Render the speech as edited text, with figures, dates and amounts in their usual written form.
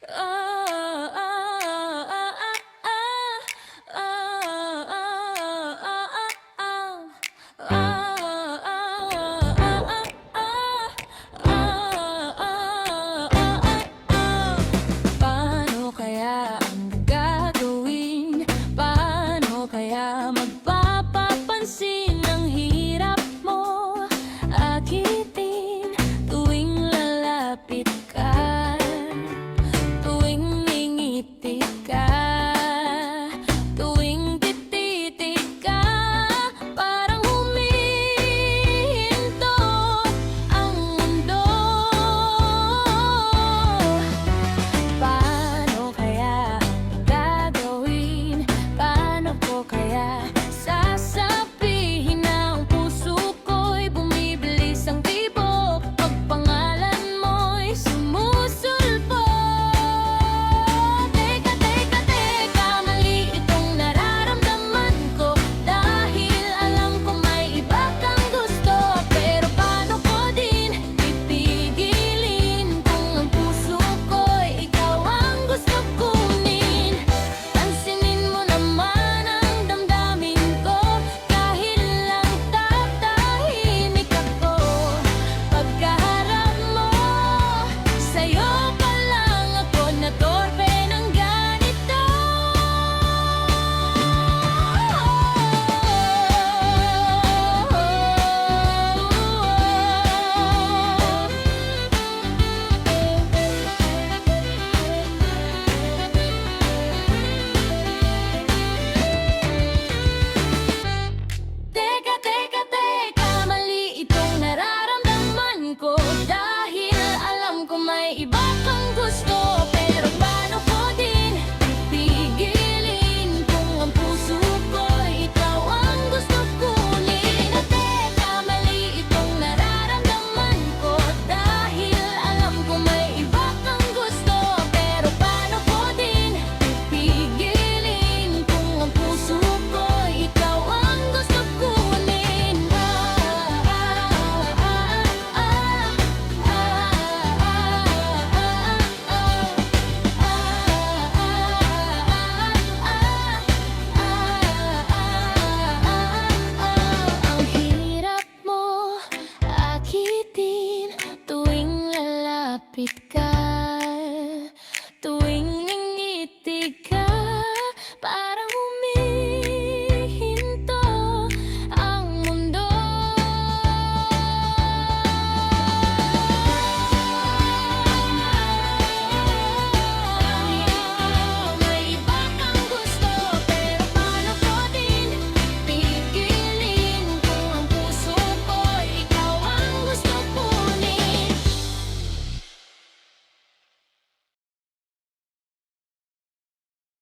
Ah, ah, ah, ah, ah. Ah, ah, ah, ah, ah. Ah, ah, ah, ah, ah. Ah, ah, ah, ah. Paano kaya ang gagawin? Paano kaya magpapapansin ang hirap mo? Akitin tuwing lalapit ka, tuwing ngingiti ka, tuwing tititig ka. Parang humihinto ang mundo. Paano kaya gagawin? Paano ko kaya sasabihin na ang puso ko'y bumibilis ang tibok pag pangalan mo'y sumusulpot? Teka, teka, teka, mali itong nararamdaman ko, dahil alam ko may iba kang gusto. Pero paano ko din pipigilin kung ang puso ko'y ikaw ang gusto kunin? Pansinin mo naman ang damdamin ko, kahit lang tatahimik ako. Pagkaharap mo, sa'yo pa lang ako natorpe ng ganito. Teka, teka, teka, mali itong nararamdaman ko, dahil alam ko may iba kang gusto.